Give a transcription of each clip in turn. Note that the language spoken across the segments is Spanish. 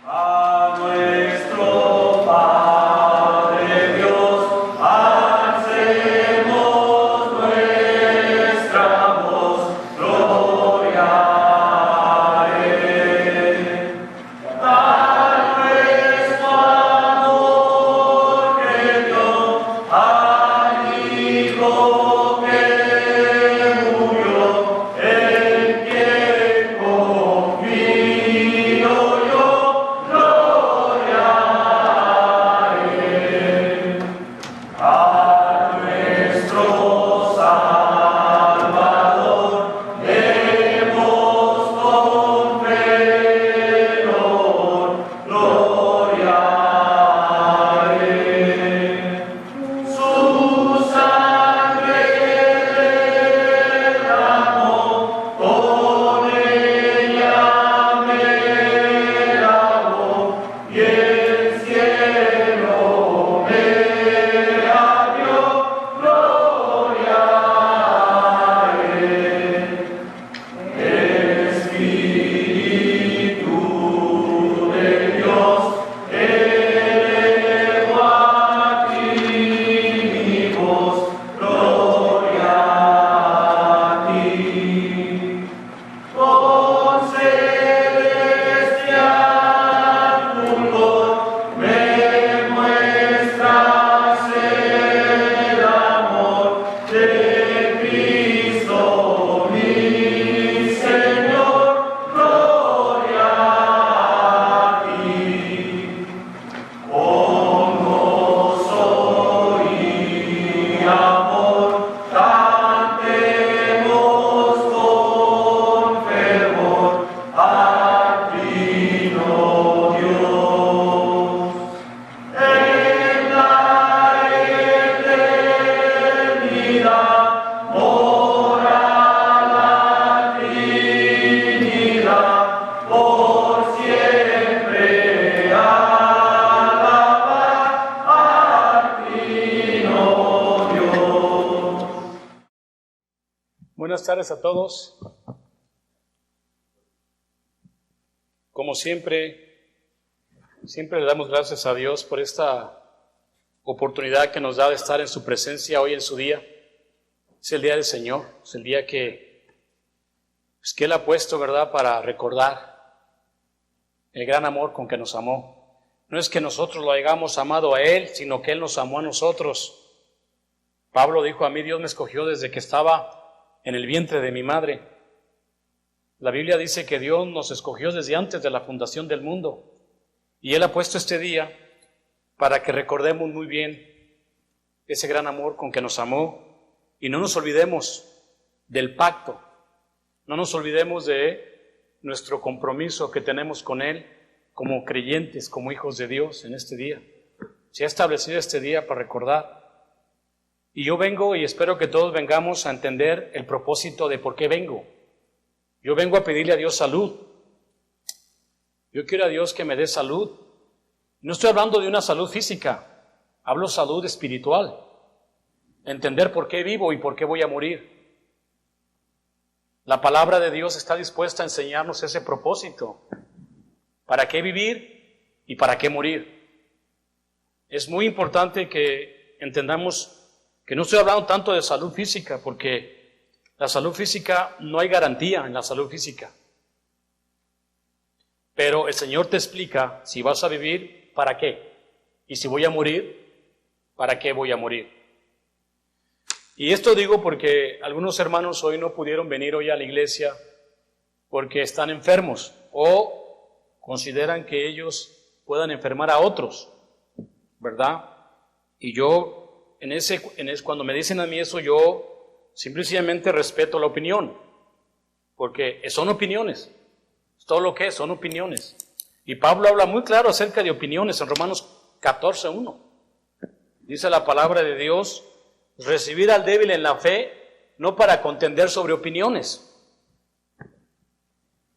A nuestro Padre Dios, alcemos nuestra voz, gloria a Él. A nuestro amor que dio al Hijo que murió, el quien confió yo, gloria a Él. A nuestro Salvador demos con fe honor, gloria a Él. Su sangre derramó, con ella me lavó, y el cielo me abrió, gloria a Él. Espíritu de Dios, elevo a ti mi voz, gloria a ti. Con celestial fulgor me muestras el amor de Cristo mi Señor, gloria a ti. Con gozo y amor cantemos con fervor al Trino Dios. En la eternidad mora la Trinidad, por siempre alabar al Trino Dios. Buenas tardes a todos. Como siempre le damos gracias a Dios por esta oportunidad que nos da de estar en su presencia hoy en su día. Es el día del Señor, es el día que Él ha puesto, ¿verdad?, para recordar el gran amor con que nos amó. No es que nosotros lo hayamos amado a Él, sino que Él nos amó a nosotros. Pablo dijo: a mí Dios me escogió desde que estaba en el vientre de mi madre. La Biblia dice que Dios nos escogió desde antes de la fundación del mundo. Y Él ha puesto este día para que recordemos muy bien ese gran amor con que nos amó y no nos olvidemos del pacto, no nos olvidemos de nuestro compromiso que tenemos con Él como creyentes, como hijos de Dios en este día. Se ha establecido este día para recordar. Y yo vengo y espero que todos vengamos a entender el propósito de por qué vengo. Yo vengo a pedirle a Dios salud. Yo quiero a Dios que me dé salud. No estoy hablando de una salud física, hablo salud espiritual. Entender por qué vivo y por qué voy a morir. La palabra de Dios está dispuesta a enseñarnos ese propósito. ¿Para qué vivir y para qué morir? Es muy importante que entendamos que no estoy hablando tanto de salud física, porque la salud física, no hay garantía en la salud física. Pero el Señor te explica si vas a vivir, ¿para qué? Y si voy a morir, ¿para qué voy a morir? Y esto digo porque algunos hermanos hoy no pudieron venir hoy a la iglesia porque están enfermos o consideran que ellos puedan enfermar a otros, ¿verdad? Y yo, cuando me dicen a mí eso, yo simplemente respeto la opinión, porque son opiniones, es todo lo que es, son opiniones. Y Pablo habla muy claro acerca de opiniones en Romanos 14:1. Dice la palabra de Dios: recibir al débil en la fe, no para contender sobre opiniones.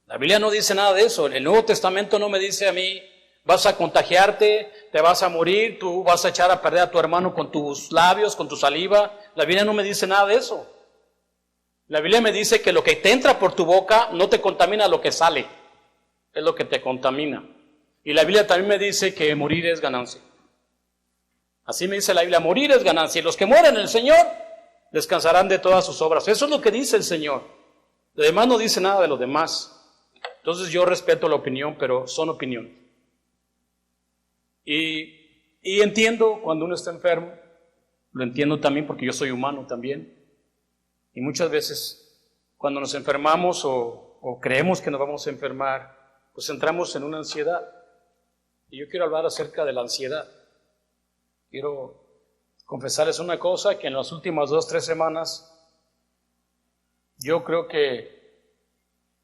La Biblia no dice nada de eso. El Nuevo Testamento no me dice a mí: vas a contagiarte, te vas a morir, tú vas a echar a perder a tu hermano con tus labios, con tu saliva. La Biblia no me dice nada de eso. La Biblia me dice que lo que te entra por tu boca no te contamina lo que sale, es lo que te contamina. Y la Biblia también me dice que morir es ganancia. Así me dice la Biblia, morir es ganancia. Y los que mueren en el Señor descansarán de todas sus obras. Eso es lo que dice el Señor. Lo demás no dice nada de lo demás. Entonces yo respeto la opinión, pero son opiniones. Y entiendo cuando uno está enfermo, lo entiendo también porque yo soy humano también. Y muchas veces cuando nos enfermamos o creemos que nos vamos a enfermar, pues entramos en una ansiedad. Y yo quiero hablar acerca de la ansiedad. Quiero confesarles una cosa, que en las últimas 2-3 semanas yo creo que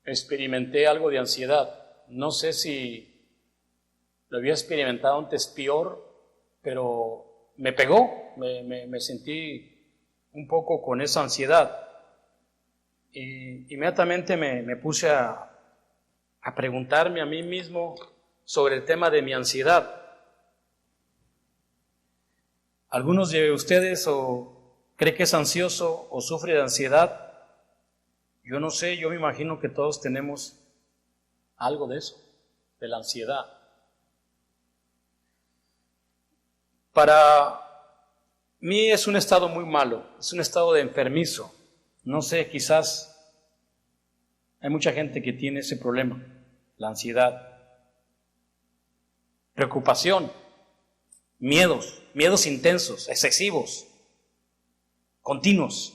experimenté algo de ansiedad. No sé si lo había experimentado antes peor, pero me pegó, me sentí un poco con esa ansiedad. Y inmediatamente me puse a preguntarme a mí mismo sobre el tema de mi ansiedad. ¿Algunos de ustedes cree que es ansioso o sufre de ansiedad? Yo no sé, yo me imagino que todos tenemos algo de eso, de la ansiedad. Para mí es un estado muy malo, es un estado de enfermizo. No sé, quizás hay mucha gente que tiene ese problema, la ansiedad. Preocupación, miedos intensos, excesivos, continuos,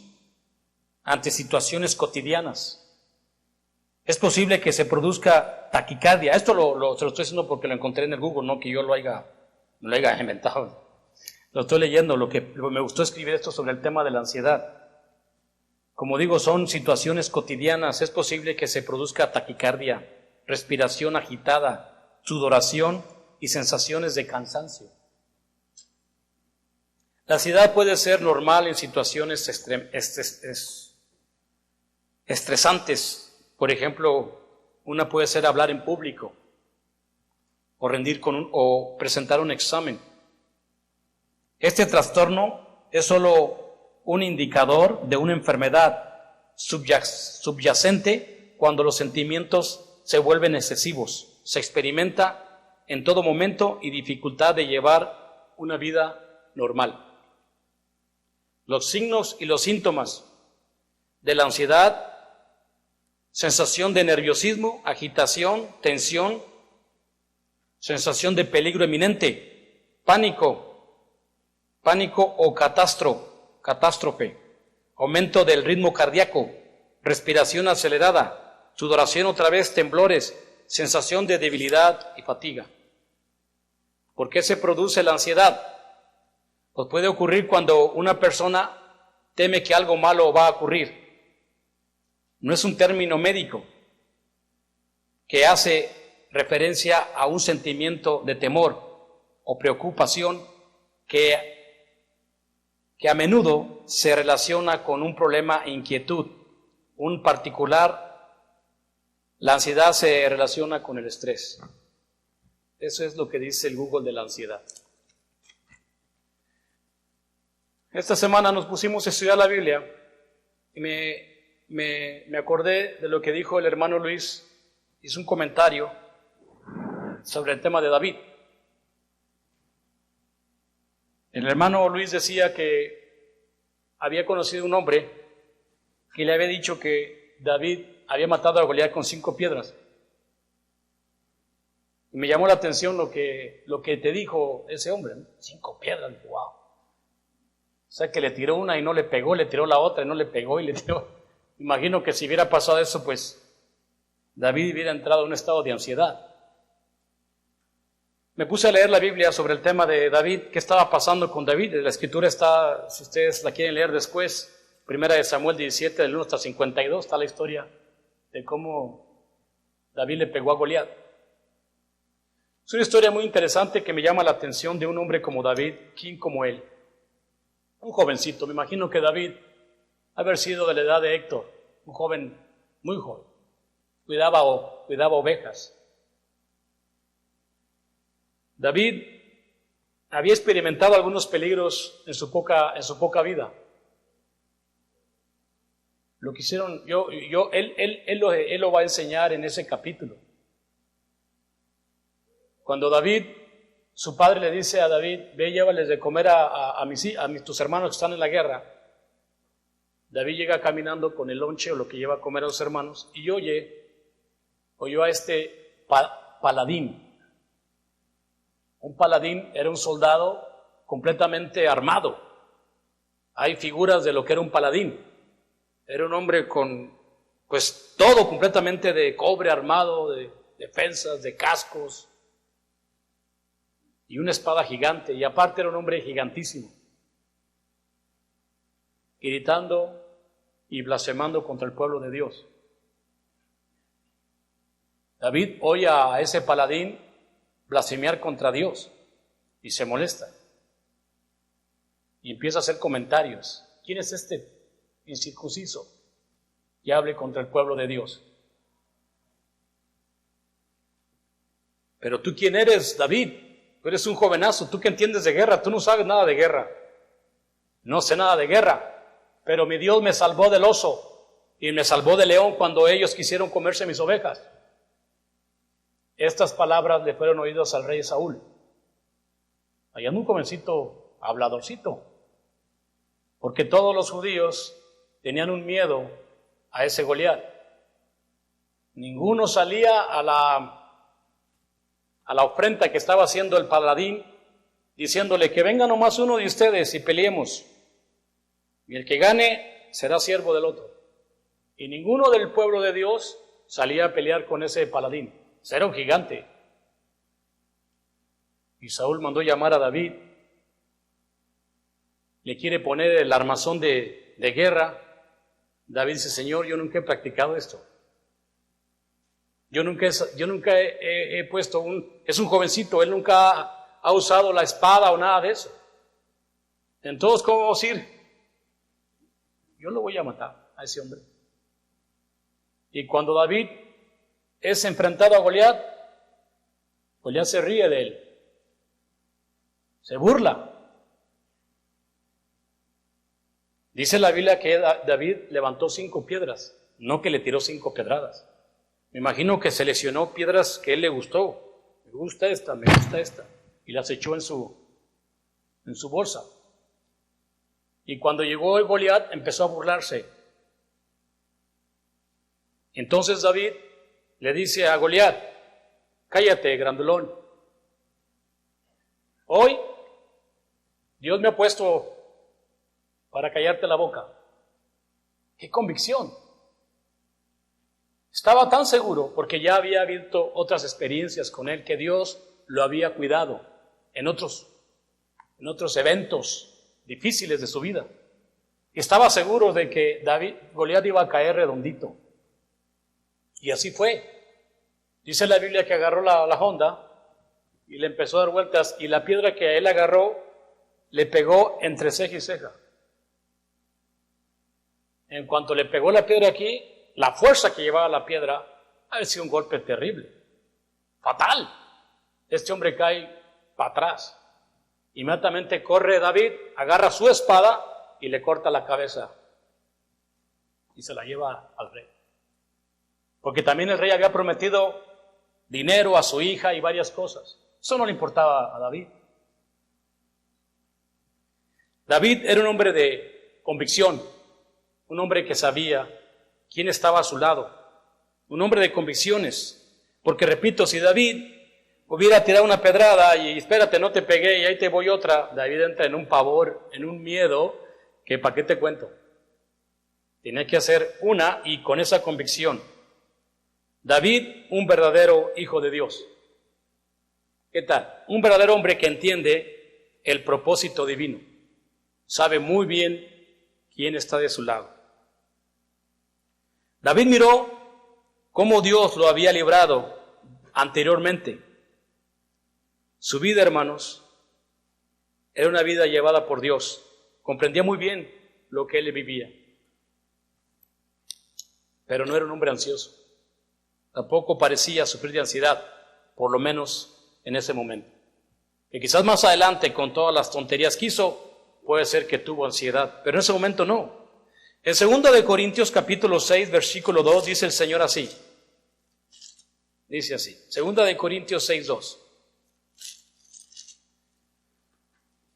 ante situaciones cotidianas. Es posible que se produzca taquicardia. Esto se lo estoy diciendo porque lo encontré en el Google, no que yo lo haya inventado. Lo estoy leyendo, lo que me gustó escribir esto sobre el tema de la ansiedad. Como digo, son situaciones cotidianas. Es posible que se produzca taquicardia, respiración agitada, sudoración y sensaciones de cansancio. La ansiedad puede ser normal en situaciones estresantes. Por ejemplo, una puede ser hablar en público o presentar un examen. Este trastorno es solo un indicador de una enfermedad subyacente cuando los sentimientos se vuelven excesivos. Se experimenta en todo momento y dificultad de llevar una vida normal. Los signos y los síntomas de la ansiedad: sensación de nerviosismo, agitación, tensión, sensación de peligro inminente, pánico o catástrofe, aumento del ritmo cardíaco, respiración acelerada, sudoración otra vez, temblores, sensación de debilidad y fatiga. ¿Por qué se produce la ansiedad? Pues puede ocurrir cuando una persona teme que algo malo va a ocurrir. No es un término médico que hace referencia a un sentimiento de temor o preocupación que a menudo se relaciona con un problema e inquietud. La ansiedad se relaciona con el estrés. Eso es lo que dice el Google de la ansiedad. Esta semana nos pusimos a estudiar la Biblia y me acordé de lo que dijo el hermano Luis. Hizo un comentario sobre el tema de David. El hermano Luis decía que había conocido un hombre que le había dicho que David había matado a Goliat con 5 piedras. Y me llamó la atención lo que te dijo ese hombre, ¿no? 5 piedras, wow. O sea que le tiró una y no le pegó, le tiró la otra y no le pegó y le tiró. Imagino que si hubiera pasado eso, pues David hubiera entrado en un estado de ansiedad. Me puse a leer la Biblia sobre el tema de David, qué estaba pasando con David. La escritura está, si ustedes la quieren leer después, 1 Samuel 17, del 1 hasta 52, está la historia de cómo David le pegó a Goliat. Es una historia muy interesante que me llama la atención de un hombre como David, ¿quién como él? Un jovencito, me imagino que David haber sido de la edad de Héctor, un joven, muy joven, cuidaba ovejas. David había experimentado algunos peligros en su poca vida. Lo que hicieron, él lo va a enseñar en ese capítulo. Cuando David, su padre le dice a David, ve y llévales de comer a tus hermanos que están en la guerra, David llega caminando con el lonche o lo que lleva a comer a los hermanos y oyó a este paladín. Un paladín era un soldado completamente armado. Hay figuras de lo que era un paladín. Era un hombre con, pues, todo completamente de cobre armado, de defensas, de cascos, y una espada gigante, y aparte era un hombre gigantísimo, gritando y blasfemando contra el pueblo de Dios. David oye a ese paladín blasfemear contra Dios y se molesta y empieza a hacer comentarios. ¿Quién es este incircunciso que hable contra el pueblo de Dios? Pero tú, ¿quién eres, David? Tú eres un jovenazo, tú que entiendes de guerra, tú no sabes nada de guerra. No sé nada de guerra, pero mi Dios me salvó del oso y me salvó del león cuando ellos quisieron comerse mis ovejas. Estas palabras le fueron oídas al rey Saúl. Allá en un jovencito habladorcito, porque todos los judíos tenían un miedo a ese Goliat. Ninguno salía a la ofrenda que estaba haciendo el paladín, diciéndole que venga nomás uno de ustedes y peleemos, y el que gane será siervo del otro. Y ninguno del pueblo de Dios salía a pelear con ese paladín. Era un gigante. Y Saúl mandó llamar a David, le quiere poner el armazón de guerra. David dice, Señor, yo nunca he practicado esto. Yo nunca he puesto es un jovencito, él nunca ha usado la espada o nada de eso. Entonces, ¿cómo vamos a ir? Yo lo voy a matar a ese hombre. Y cuando David es enfrentado a Goliat, Goliat se ríe de él, se burla. Dice la Biblia que David levantó 5 piedras, no que le tiró 5 pedradas. Me imagino que seleccionó piedras que a él le gustó. Me gusta esta, y las echó en su bolsa. Y cuando llegó el Goliat, empezó a burlarse. Entonces David le dice a Goliat, cállate, grandulón. Hoy Dios me ha puesto para callarte la boca. ¡Qué convicción! Estaba tan seguro, porque ya había visto otras experiencias con él, que Dios lo había cuidado en otros eventos difíciles de su vida. Y estaba seguro de que Goliat iba a caer redondito. Y así fue. Dice la Biblia que agarró la honda y le empezó a dar vueltas, y la piedra que él agarró le pegó entre ceja y ceja. En cuanto le pegó la piedra aquí, la fuerza que llevaba la piedra ha sido un golpe terrible, fatal. Este hombre cae para atrás. Inmediatamente corre David, agarra su espada y le corta la cabeza y se la lleva al rey. Porque también el rey había prometido dinero a su hija y varias cosas. Eso no le importaba a David. David era un hombre de convicción, un hombre que sabía quién estaba a su lado, un hombre de convicciones. Porque repito, si David hubiera tirado una pedrada y espérate, no te pegué y ahí te voy otra, David entra en un pavor, en un miedo, que ¿para qué te cuento? Tenía que hacer una, y con esa convicción. David, un verdadero hijo de Dios. ¿Qué tal? Un verdadero hombre que entiende el propósito divino. Sabe muy bien quién está de su lado. David miró cómo Dios lo había librado anteriormente. Su vida, hermanos, era una vida llevada por Dios. Comprendía muy bien lo que él vivía. Pero no era un hombre ansioso. Tampoco parecía sufrir de ansiedad, por lo menos en ese momento. Que quizás más adelante, con todas las tonterías que hizo, puede ser que tuvo ansiedad, pero en ese momento no. En 2 de Corintios capítulo 6, versículo 2, dice el Señor así. Dice así, 2 de Corintios 6, 2.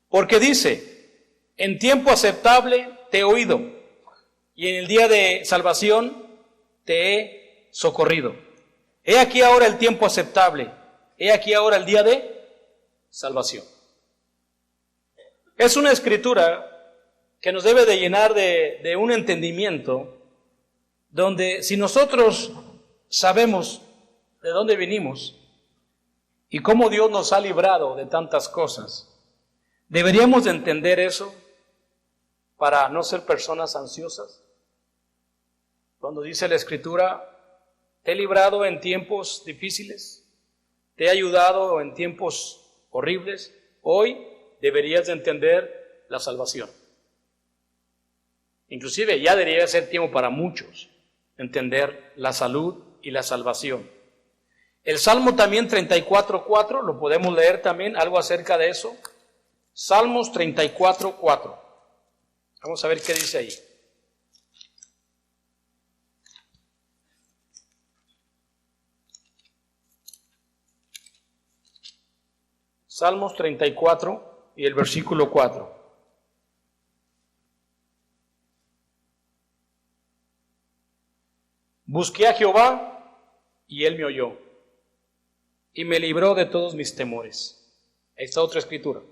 Porque dice, en tiempo aceptable te he oído, y en el día de salvación te he socorrido. He aquí ahora el tiempo aceptable, he aquí ahora el día de salvación. Es una escritura que nos debe de llenar de un entendimiento, donde si nosotros sabemos de dónde venimos y cómo Dios nos ha librado de tantas cosas, deberíamos de entender eso para no ser personas ansiosas. Cuando dice la Escritura, te he librado en tiempos difíciles, te he ayudado en tiempos horribles, hoy deberías de entender la salvación. Inclusive ya debería ser tiempo para muchos entender la salud y la salvación. El Salmo también 34:4, lo podemos leer también, algo acerca de eso. Salmos 34:4. Vamos a ver qué dice ahí. Salmos 34 y el versículo 4. Busqué a Jehová y Él me oyó y me libró de todos mis temores. Ahí está otra escritura.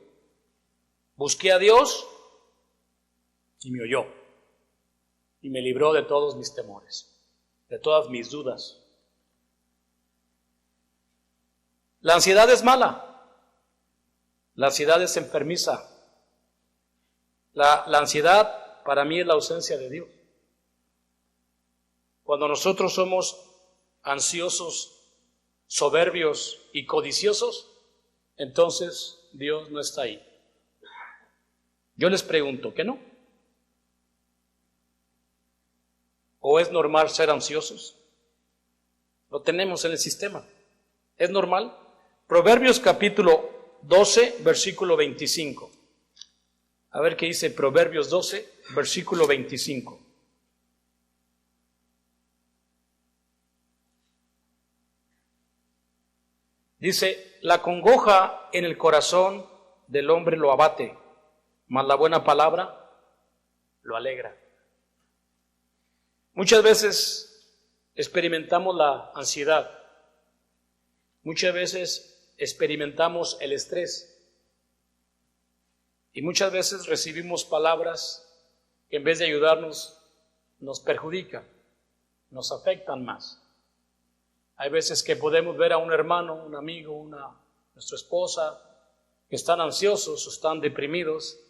Busqué a Dios y me oyó y me libró de todos mis temores, de todas mis dudas. La ansiedad es mala. La ansiedad es enfermiza. La ansiedad para mí es la ausencia de Dios. Cuando nosotros somos ansiosos, soberbios y codiciosos, entonces Dios no está ahí. Yo les pregunto, ¿qué no? ¿O es normal ser ansiosos? Lo tenemos en el sistema. ¿Es normal? Proverbios capítulo 12, versículo 25. A ver qué dice Proverbios 12, versículo 25. Dice, la congoja en el corazón del hombre lo abate, mas la buena palabra lo alegra. Muchas veces experimentamos la ansiedad. Muchas veces experimentamos el estrés. Y muchas veces recibimos palabras que en vez de ayudarnos, nos perjudican, nos afectan más. Hay veces que podemos ver a un hermano, un amigo, nuestra esposa, que están ansiosos o están deprimidos,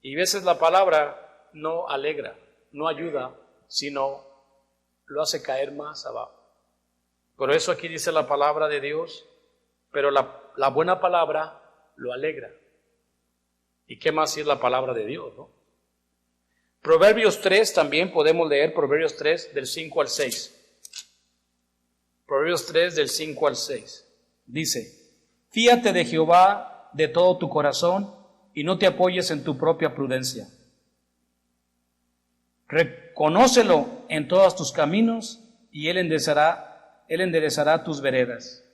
y a veces la palabra no alegra, no ayuda, sino lo hace caer más abajo. Por eso aquí dice la palabra de Dios, pero la buena palabra lo alegra. ¿Y qué más si es la palabra de Dios, no? Proverbios 3 también podemos leer, Proverbios 3 del 5 al 6. Proverbios 3 del 5 al 6. Dice, fíate de Jehová de todo tu corazón y no te apoyes en tu propia prudencia. Reconócelo en todos tus caminos y Él enderezará tus veredas.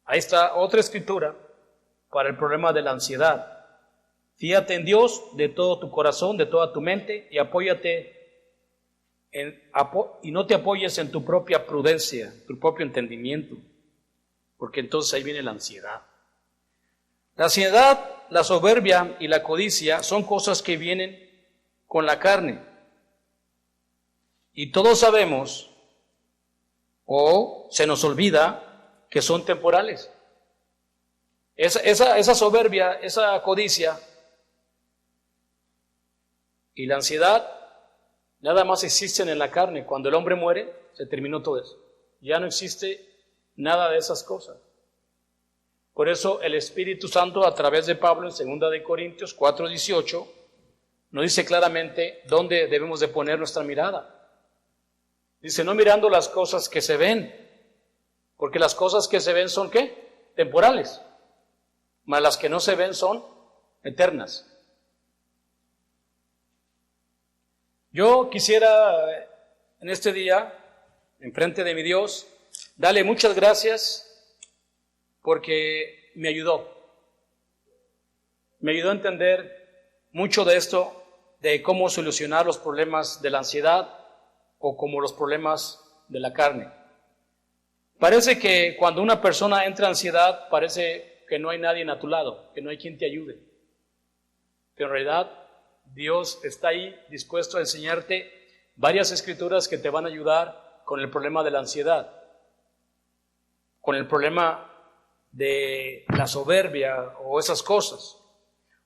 Ahí está otra escritura para el problema de la ansiedad. Fíate en Dios de todo tu corazón, de toda tu mente y apóyate y no te apoyes en tu propia prudencia, tu propio entendimiento, porque entonces ahí viene la ansiedad. La ansiedad, la soberbia y la codicia son cosas que vienen con la carne. Y todos sabemos, o se nos olvida, que son temporales. Esa soberbia, esa codicia y la ansiedad nada más existen en la carne. Cuando el hombre muere, se terminó todo eso. Ya no existe nada de esas cosas. Por eso el Espíritu Santo, a través de Pablo, en 2 de Corintios 4:18, nos dice claramente dónde debemos de poner nuestra mirada. Dice, no mirando las cosas que se ven, porque las cosas que se ven son, ¿qué? Temporales. Mas las que no se ven son eternas. Yo quisiera en este día, enfrente de mi Dios, darle muchas gracias porque me ayudó. me ayudó a entender mucho de esto, de cómo solucionar los problemas de la ansiedad o como los problemas de la carne. Parece que cuando una persona entra en ansiedad, parece que no hay nadie a tu lado, que no hay quien te ayude. Pero en realidad, Dios está ahí dispuesto a enseñarte varias escrituras que te van a ayudar con el problema de la ansiedad, con el problema de la soberbia o esas cosas.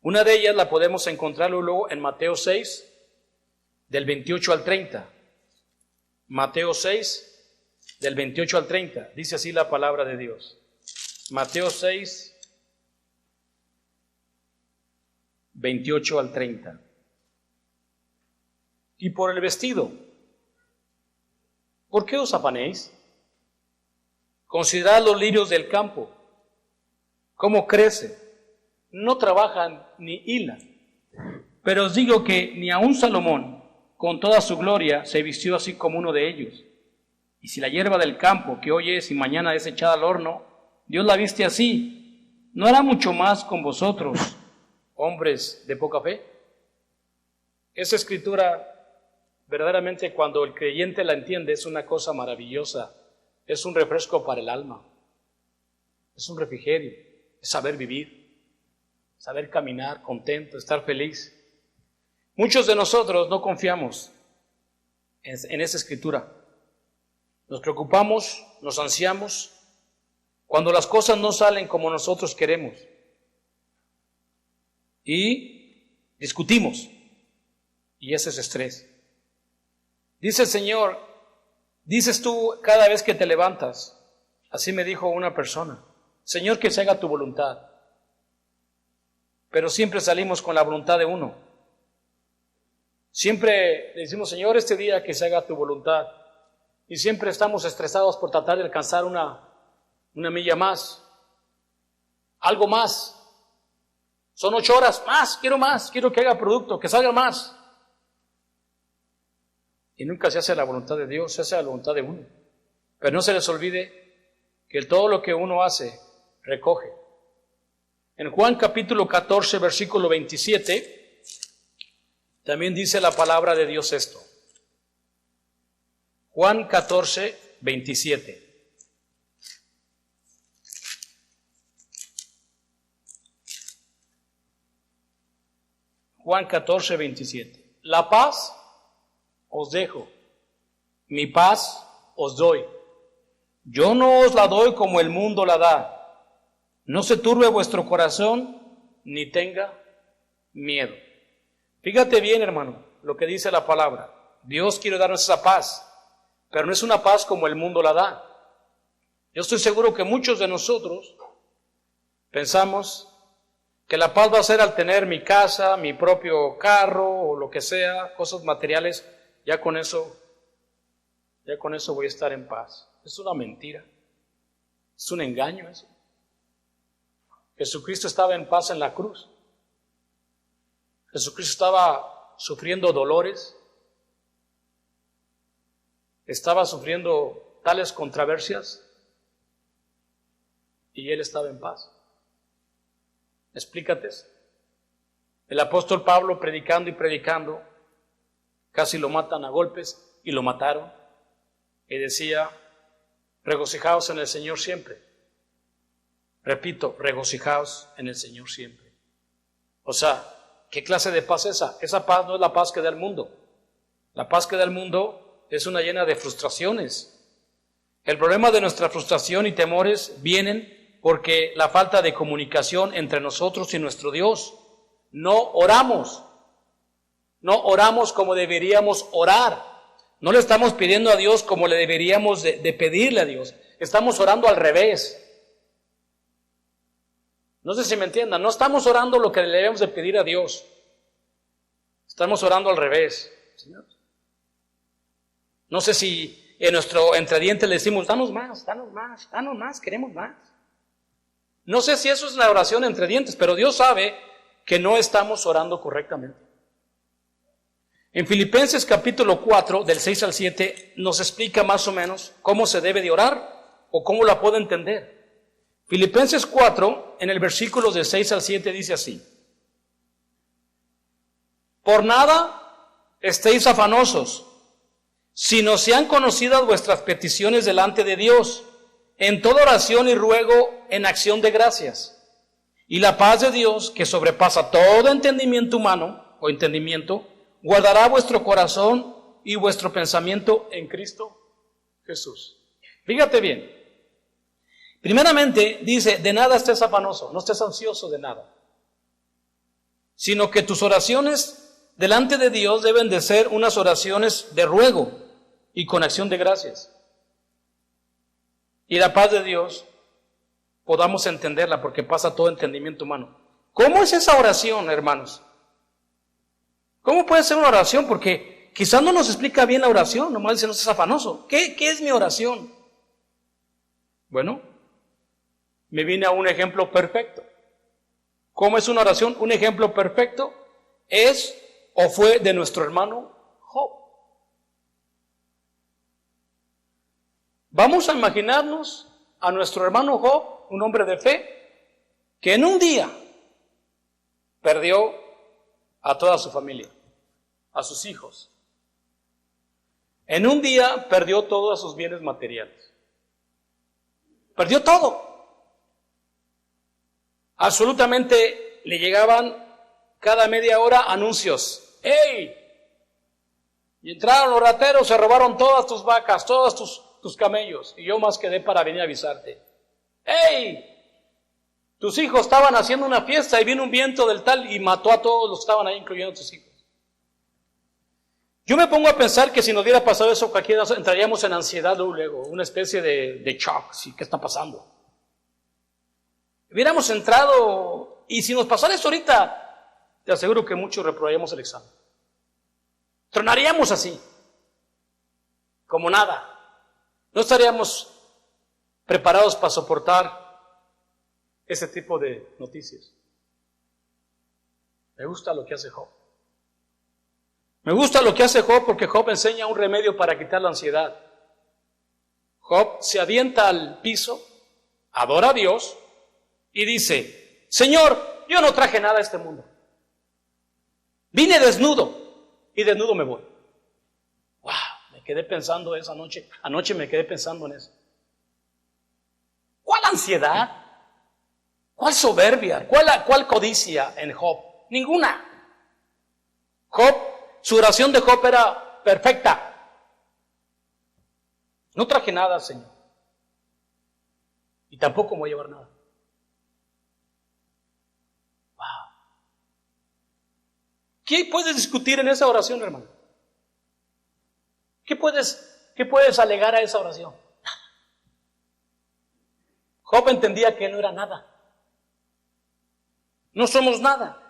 Una de ellas la podemos encontrar luego en Mateo 6, del 28 al 30. Mateo 6, del 28 al 30. Dice así la palabra de Dios. Mateo 6, 28 al 30. Y por el vestido, ¿por qué os afanéis? Considerad los lirios del campo, cómo crecen, no trabajan ni hilan. Pero os digo que ni aun Salomón, con toda su gloria, se vistió así como uno de ellos. Y si la hierba del campo, que hoy es y mañana es echada al horno, Dios la viste así, ¿no hará mucho más con vosotros, hombres de poca fe? Esa escritura, verdaderamente cuando el creyente la entiende, es una cosa maravillosa, es un refresco para el alma, es un refrigerio, es saber vivir, saber caminar contento, estar feliz. Muchos de nosotros no confiamos en esa escritura. Nos preocupamos, nos ansiamos, cuando las cosas no salen como nosotros queremos. Y discutimos. Y ese es estrés. Dice el Señor, dices tú cada vez que te levantas, así me dijo una persona, Señor, que se haga tu voluntad. Pero siempre salimos con la voluntad de uno. Siempre le decimos, Señor, este día que se haga tu voluntad. Y siempre estamos estresados por tratar de alcanzar una milla más, algo más. Son 8 horas, más, quiero que haga producto, que salga más. Y nunca se hace la voluntad de Dios, se hace la voluntad de uno. Pero no se les olvide que todo lo que uno hace, recoge. En Juan capítulo 14, versículo 27, también dice la palabra de Dios esto. Juan 14, 27. Juan 14, 27. La paz os dejo, mi paz os doy. Yo no os la doy como el mundo la da. No se turbe vuestro corazón, ni tenga miedo. Fíjate bien, hermano, lo que dice la palabra. Dios quiere darnos esa paz, pero no es una paz como el mundo la da. Yo estoy seguro que muchos de nosotros pensamos que la paz va a ser al tener mi casa, mi propio carro o lo que sea, cosas materiales, ya con eso voy a estar en paz. Es una mentira, es un engaño eso. Jesucristo estaba en paz en la cruz. Jesucristo estaba sufriendo dolores, estaba sufriendo tales controversias y Él estaba en paz. Explícate eso. El apóstol Pablo predicando y predicando, casi lo matan a golpes y lo mataron. Y decía, regocijaos en el Señor siempre. Repito, regocijaos en el Señor siempre. O sea, ¿qué clase de paz es esa? Esa paz no es la paz que da el mundo. La paz que da el mundo es una llena de frustraciones. El problema de nuestra frustración y temores vienen porque la falta de comunicación entre nosotros y nuestro Dios. No oramos como deberíamos orar. No le estamos pidiendo a Dios como le deberíamos de pedirle a Dios. Estamos orando al revés. No sé si me entiendan, no estamos orando lo que le debemos de pedir a Dios. Estamos orando al revés. Señor. No sé si en nuestro entrediente le decimos, danos más, queremos más. No sé si eso es la oración entre dientes, pero Dios sabe que no estamos orando correctamente. En Filipenses capítulo 4, del 6 al 7, nos explica más o menos cómo se debe de orar o cómo la puedo entender. Filipenses 4, en el versículo del 6 al 7 dice así: Por nada estéis afanosos, sino sean conocidas vuestras peticiones delante de Dios, en toda oración y ruego en acción de gracias. Y la paz de Dios, que sobrepasa todo entendimiento humano o entendimiento, guardará vuestro corazón y vuestro pensamiento en Cristo Jesús. Fíjate bien. Primeramente dice, de nada estés afanoso, no estés ansioso de nada, sino que tus oraciones delante de Dios deben de ser unas oraciones de ruego y con acción de gracias. Y la paz de Dios podamos entenderla porque pasa todo entendimiento humano. ¿Cómo es esa oración, hermanos? ¿Cómo puede ser una oración? Porque quizás no nos explica bien la oración, nomás dice no seas afanoso. ¿Qué es mi oración? Bueno, me viene a un ejemplo perfecto. ¿Cómo es una oración? Un ejemplo perfecto es o fue de nuestro hermano Job. Vamos a imaginarnos a nuestro hermano Job, un hombre de fe, que en un día perdió a toda su familia, a sus hijos. En un día perdió todos sus bienes materiales. Perdió todo. Absolutamente le llegaban cada media hora anuncios. ¡Ey! Y entraron los rateros, se robaron todas tus vacas, todos tus camellos. Y yo más quedé para venir a avisarte. ¡Ey! Tus hijos estaban haciendo una fiesta y vino un viento del tal y mató a todos los que estaban ahí, incluyendo a tus hijos. Yo me pongo a pensar que si nos hubiera pasado eso, cualquiera entraríamos en ansiedad luego, una especie de shock. ¿Sí? ¿Qué está pasando? Hubiéramos entrado, y si nos pasara eso ahorita, te aseguro que muchos reprobaríamos el examen. Tronaríamos así, como nada. No estaríamos preparados para soportar ese tipo de noticias. Me gusta lo que hace Job. Me gusta lo que hace Job porque Job enseña un remedio para quitar la ansiedad. Job se avienta al piso, adora a Dios y dice, Señor, yo no traje nada a este mundo. Vine desnudo y desnudo me voy. ¡Wow! Me quedé pensando esa noche. Anoche me quedé pensando en eso. ¿Cuál ansiedad? ¿Cuál soberbia? ¿Cuál codicia en Job? Ninguna. Job, su oración de Job era perfecta. No traje nada, Señor. Y tampoco me voy a llevar nada. Wow. ¿Qué puedes discutir en esa oración, hermano? ¿Qué puedes alegar a esa oración? Job entendía que no era nada. No somos nada.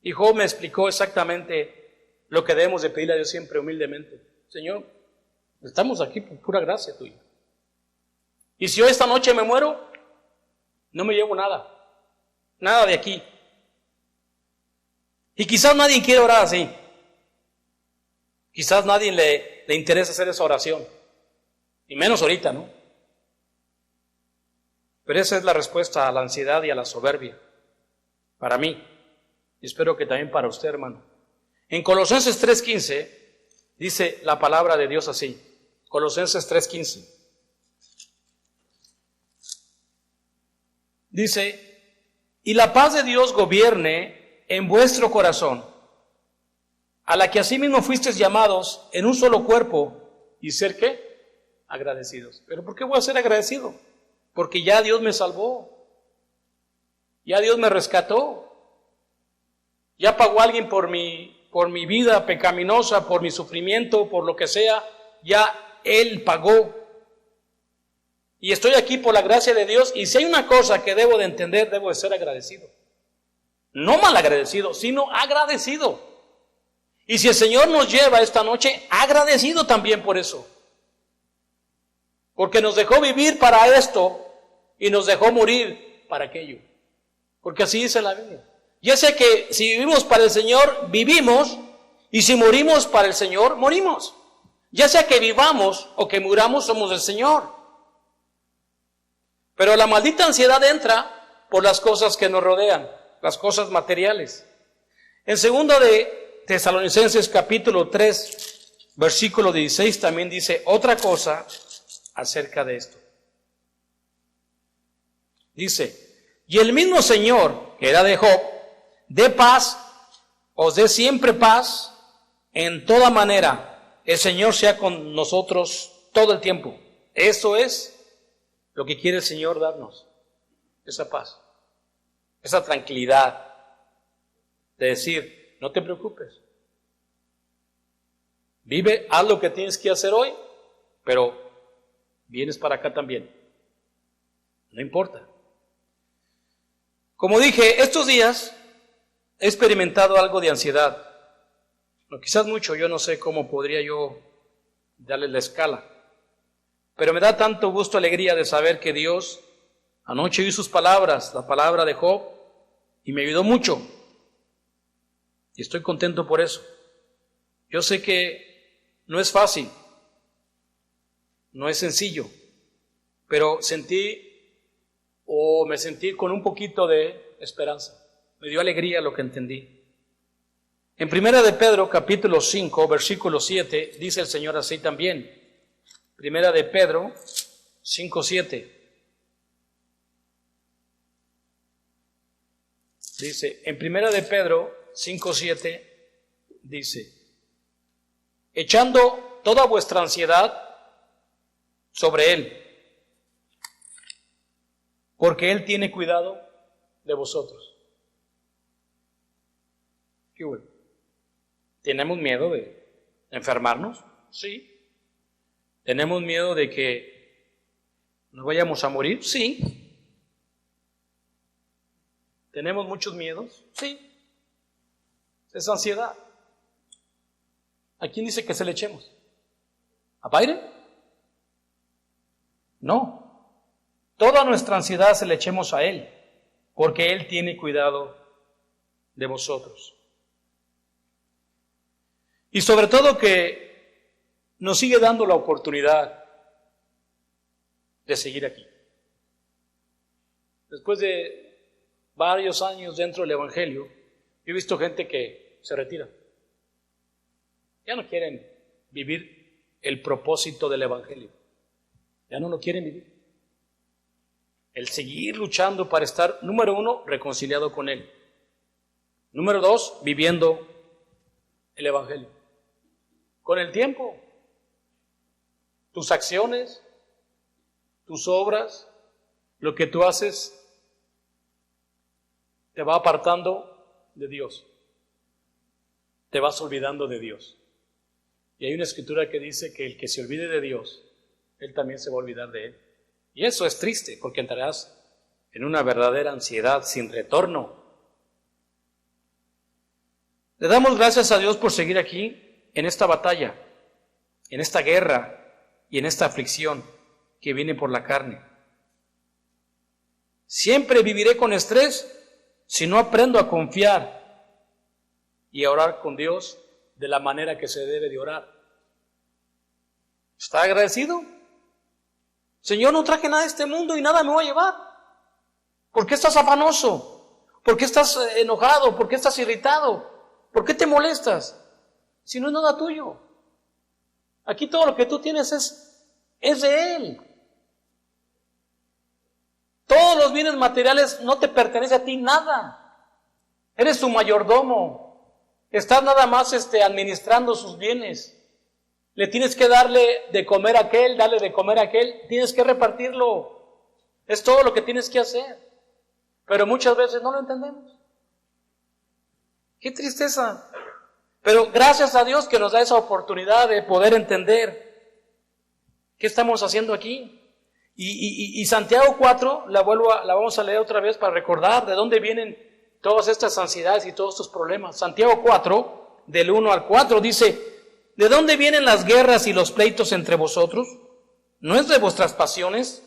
Y Job me explicó exactamente lo que debemos de pedirle a Dios siempre humildemente. Señor, estamos aquí por pura gracia tuya. Y si hoy esta noche me muero, no me llevo nada. Nada de aquí. Y quizás nadie quiere orar así. Quizás nadie le interesa hacer esa oración. Y menos ahorita, ¿no? Pero esa es la respuesta a la ansiedad y a la soberbia. Para mí. Y espero que también para usted, hermano. En Colosenses 3:15 dice la palabra de Dios así. Colosenses 3:15. Dice, y la paz de Dios gobierne en vuestro corazón, a la que asimismo fuisteis llamados en un solo cuerpo, y ser ¿qué? Agradecidos. ¿Pero por qué voy a ser agradecido? Porque ya Dios me salvó. Ya Dios me rescató. Ya pagó alguien por mi vida pecaminosa, por mi sufrimiento, por lo que sea. Ya Él pagó. Y estoy aquí por la gracia de Dios. Y si hay una cosa que debo de entender, debo de ser agradecido. No mal agradecido, sino agradecido. Y si el Señor nos lleva esta noche, agradecido también por eso. Porque nos dejó vivir para esto y nos dejó morir para aquello. Porque así dice la Biblia. Ya sé que si vivimos para el Señor, vivimos, y si morimos para el Señor, morimos. Ya sea que vivamos o que muramos, somos del Señor. Pero la maldita ansiedad entra por las cosas que nos rodean, las cosas materiales. En 2 de Tesalonicenses capítulo 3, versículo 16 también dice otra cosa acerca de esto. Dice, y el mismo Señor, que era de Job, dé paz, os dé siempre paz en toda manera. El Señor sea con nosotros todo el tiempo. Eso es lo que quiere el Señor darnos, esa paz, esa tranquilidad de decir, no te preocupes. Vive, haz lo que tienes que hacer hoy, pero vienes para acá también. No importa. Como dije, estos días he experimentado algo de ansiedad. No, quizás mucho, yo no sé cómo podría yo darle la escala. Pero me da tanto gusto, alegría de saber que Dios anoche oí sus palabras, la palabra de Job, y me ayudó mucho. Y estoy contento por eso. Yo sé que no es fácil, no es sencillo, pero me sentí con un poquito de esperanza. Me dio alegría lo que entendí. En 1 de Pedro, capítulo 5, versículo 7, dice el Señor así también. 1 de Pedro 5, 7. Dice, en 1 de Pedro 5, 7, dice, echando toda vuestra ansiedad sobre Él, porque Él tiene cuidado de vosotros. ¿Qué bueno? ¿Tenemos miedo de enfermarnos? Sí. ¿Tenemos miedo de que nos vayamos a morir? Sí. ¿Tenemos muchos miedos? Sí. Es ansiedad. ¿A quién dice que se le echemos? ¿A Biden? No. Toda nuestra ansiedad se le echemos a Él, porque Él tiene cuidado de vosotros. Y sobre todo que nos sigue dando la oportunidad de seguir aquí. Después de varios años dentro del Evangelio, yo he visto gente que se retira. Ya no quieren vivir el propósito del Evangelio. Ya no lo quieren vivir. El seguir luchando para estar, número 1, reconciliado con Él. Número 2, viviendo el Evangelio. Con el tiempo, tus acciones, tus obras, lo que tú haces, te va apartando de Dios. Te vas olvidando de Dios. Y hay una escritura que dice que el que se olvide de Dios, Él también se va a olvidar de Él. Y eso es triste, porque entrarás en una verdadera ansiedad sin retorno. Le damos gracias a Dios por seguir aquí en esta batalla, en esta guerra y en esta aflicción que viene por la carne. Siempre viviré con estrés si no aprendo a confiar y a orar con Dios de la manera que se debe de orar. ¿Está agradecido? Señor, no traje nada de este mundo y nada me voy a llevar. ¿Por qué estás afanoso? ¿Por qué estás enojado? ¿Por qué estás irritado? ¿Por qué te molestas? Si no es nada tuyo. Aquí todo lo que tú tienes es de Él. Todos los bienes materiales no te pertenecen a ti nada. Eres su mayordomo. Estás nada más administrando sus bienes. Le tienes que darle de comer a aquel, darle de comer a aquel. Tienes que repartirlo. Es todo lo que tienes que hacer. Pero muchas veces no lo entendemos. Qué tristeza. Pero gracias a Dios que nos da esa oportunidad de poder entender qué estamos haciendo aquí. Y Santiago 4, la vamos a leer otra vez para recordar de dónde vienen todas estas ansiedades y todos estos problemas. Santiago 4, del 1 al 4, dice, ¿de dónde vienen las guerras y los pleitos entre vosotros? ¿No es de vuestras pasiones,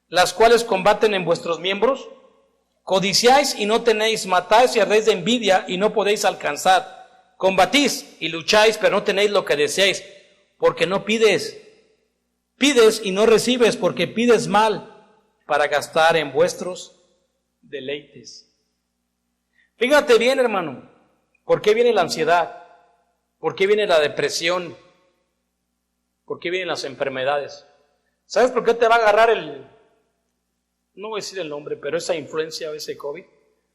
las cuales combaten en vuestros miembros? Codiciáis y no tenéis, matáis y ardéis de envidia y no podéis alcanzar. Combatís y lucháis, pero no tenéis lo que deseáis, porque no pides. Pides y no recibes, porque pides mal para gastar en vuestros deleites. Fíjate bien, hermano, ¿Por qué viene la ansiedad? ¿Por qué viene la depresión? ¿Por qué vienen las enfermedades? ¿Sabes por qué te va a agarrar no voy a decir el nombre, pero esa influencia o ese COVID?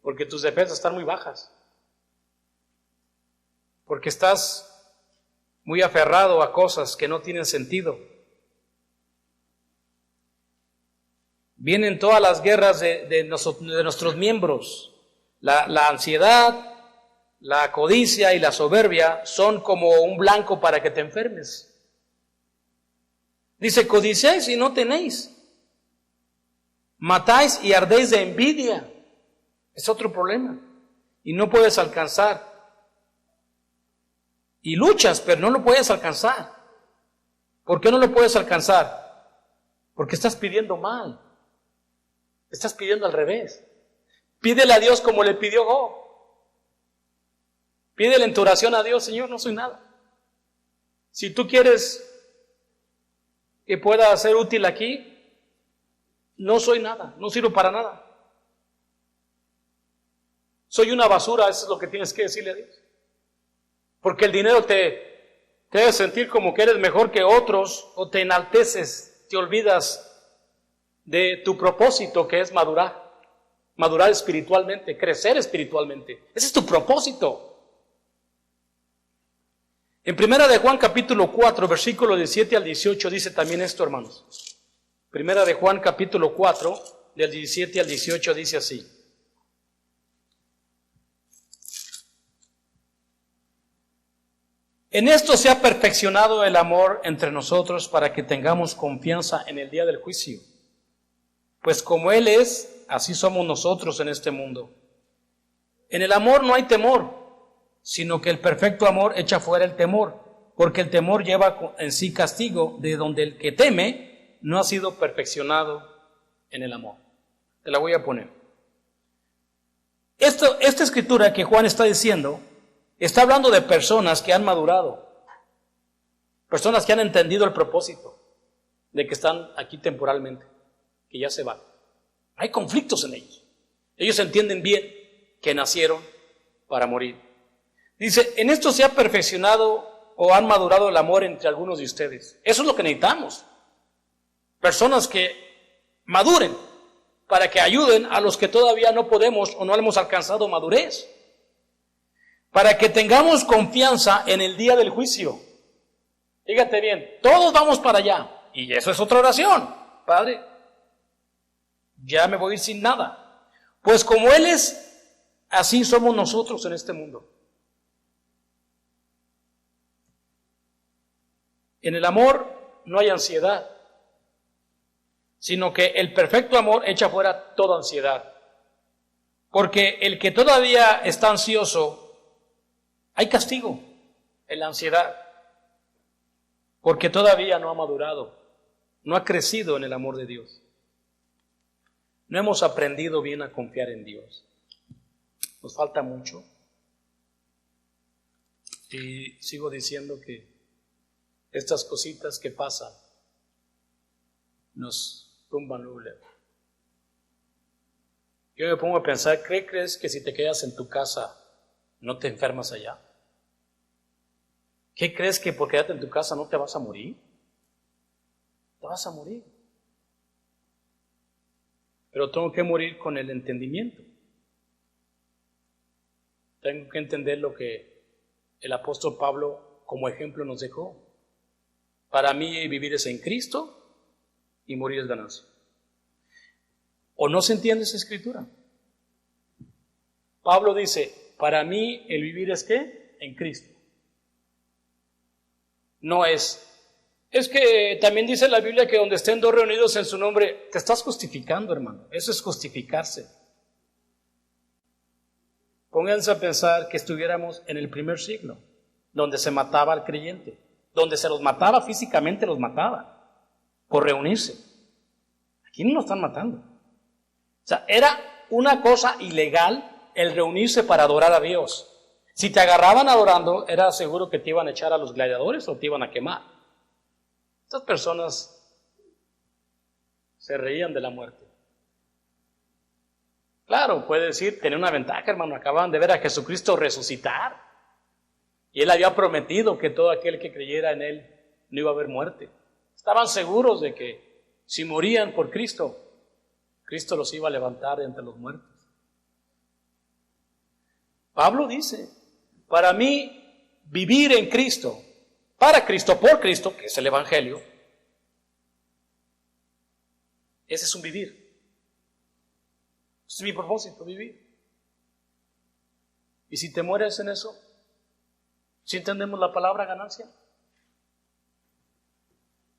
Porque tus defensas están muy bajas. Porque estás muy aferrado a cosas que no tienen sentido. Vienen todas las guerras de nuestros miembros. La ansiedad, la codicia y la soberbia son como un blanco para que te enfermes. Dice, codiciáis y no tenéis. Matáis y ardéis de envidia. Es otro problema. Y no puedes alcanzar. Y luchas, pero no lo puedes alcanzar. ¿Por qué no lo puedes alcanzar? Porque estás pidiendo mal. Estás pidiendo al revés. Pídele a Dios como le pidió Job. Pídele en tu oración a Dios, Señor, no soy nada. Si tú quieres que pueda ser útil aquí, no soy nada, no sirvo para nada. Soy una basura, eso es lo que tienes que decirle a Dios. Porque el dinero te hace sentir como que eres mejor que otros, o te enalteces, te olvidas de tu propósito, que es madurar espiritualmente, crecer espiritualmente. Ese es tu propósito. En Primera de Juan capítulo 4, versículo 17 al 18 dice también esto, hermanos. Primera de Juan capítulo 4, del 17 al 18 dice así. En esto se ha perfeccionado el amor entre nosotros para que tengamos confianza en el día del juicio. Pues como Él es, así somos nosotros en este mundo. En el amor no hay temor, sino que el perfecto amor echa fuera el temor, porque el temor lleva en sí castigo, de donde el que teme no ha sido perfeccionado en el amor. Te la voy a poner. Esta escritura que Juan está diciendo, está hablando de personas que han madurado, personas que han entendido el propósito de que están aquí temporalmente, que ya se van. Hay conflictos en ellos. Ellos entienden bien que nacieron para morir. Dice, en esto se ha perfeccionado o han madurado el amor entre algunos de ustedes. Eso es lo que necesitamos. Personas que maduren para que ayuden a los que todavía no podemos o no hemos alcanzado madurez. Para que tengamos confianza en el día del juicio. Fíjate bien, todos vamos para allá. Y eso es otra oración. Padre, ya me voy a ir sin nada. Pues como Él es, así somos nosotros en este mundo. En el amor no hay ansiedad, sino que el perfecto amor echa fuera toda ansiedad. Porque el que todavía está ansioso, hay castigo en la ansiedad, porque todavía no ha madurado, no ha crecido en el amor de Dios. No hemos aprendido bien a confiar en Dios. Nos falta mucho. Y sigo diciendo que estas cositas que pasan nos tumban luego. Yo me pongo a pensar, ¿crees que si te quedas en tu casa no te enfermas allá? ¿Qué crees que por quedarte en tu casa no te vas a morir? Te vas a morir. Pero tengo que morir con el entendimiento. Tengo que entender lo que el apóstol Pablo como ejemplo nos dejó. Para mí vivir es en Cristo y morir es ganancia. ¿O no se entiende esa escritura? Pablo dice, para mí el vivir es ¿qué? En Cristo. No es que también dice la Biblia que donde estén dos reunidos en su nombre, te estás justificando, hermano. Eso es justificarse. Pónganse a pensar que estuviéramos en el primer siglo, donde se mataba al creyente, donde se los mataba físicamente, los mataba por reunirse. Aquí no lo están matando. O sea, era una cosa ilegal el reunirse para adorar a Dios. Si te agarraban adorando, era seguro que te iban a echar a los gladiadores o te iban a quemar. Estas personas se reían de la muerte. Claro, puede decir, tener una ventaja, hermano. Acaban de ver a Jesucristo resucitar. Y Él había prometido que todo aquel que creyera en Él no iba a haber muerte. Estaban seguros de que si morían por Cristo, Cristo los iba a levantar de entre los muertos. Pablo dice, para mí, vivir en Cristo, para Cristo, por Cristo, que es el Evangelio, ese es un vivir. Ese es mi propósito, vivir. Y si te mueres en eso, ¿sí entendemos la palabra ganancia?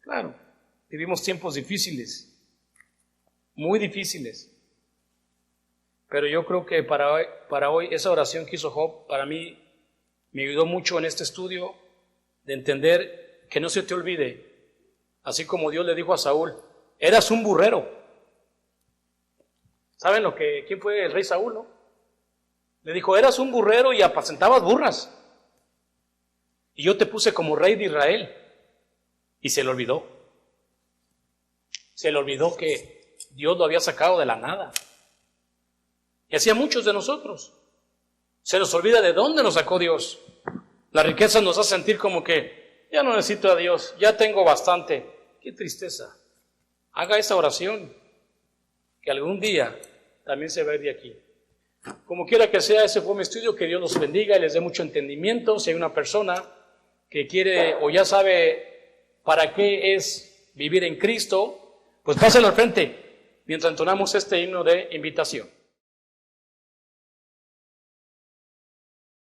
Claro, vivimos tiempos difíciles, muy difíciles. Pero yo creo que para hoy esa oración que hizo Job, para mí, me ayudó mucho en este estudio de entender que no se te olvide, así como Dios le dijo a Saúl, eras un burrero. ¿Saben quién fue el rey Saúl, no? Le dijo, eras un burrero y apacentabas burras. Y yo te puse como rey de Israel. Y se le olvidó. Se le olvidó que Dios lo había sacado de la nada. Y así a muchos de nosotros. Se nos olvida de dónde nos sacó Dios. La riqueza nos hace sentir como que ya no necesito a Dios, ya tengo bastante. Qué tristeza. Haga esa oración, que algún día también se va a ir de aquí. Como quiera que sea, ese fue mi estudio. Que Dios los bendiga y les dé mucho entendimiento. Si hay una persona que quiere o ya sabe para qué es vivir en Cristo, pues pásenlo al frente mientras entonamos este himno de invitación.